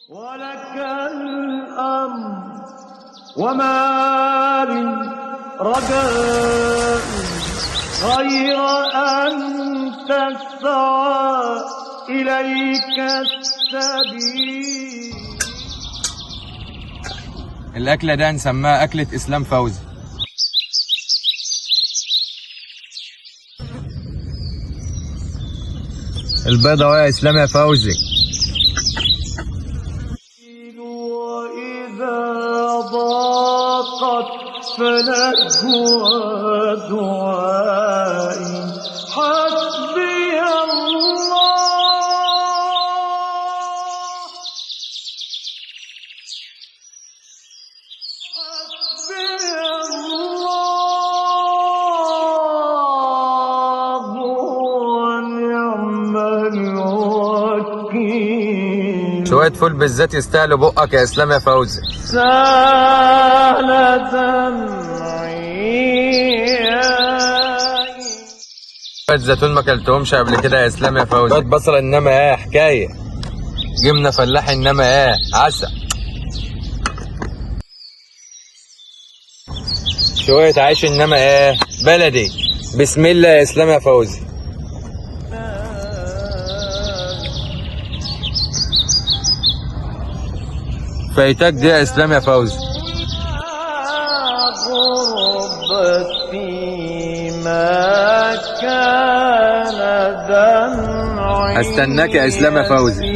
ولك الأمر وما من رجاء غير أن تسعى إليك السبيل. الأكلة ده نسميها أكلة إسلام فوزي. البيضة يا إسلام يا فوزي. وإذا ضاقت فنجوى دعائي حسبي الله. حسبي الله ونعم الوكيل. شوية فول بالذات يستاهلوا بقك يا إسلام يا فوزي. سال دمعي. شوية زيتون ما كلتهمش قبل كده يا إسلام يا فوزي. شوية بصل إنما إيه حكاية. جبنة فلاحي إنما إيه عسل. شوية عيش إنما إيه بلدي. بسم الله يا إسلام يا فوزي. فايتك دي يا إسلام يا فوزي. غربتي ما كان دمعي. هستناك يا إسلام يا فوزي.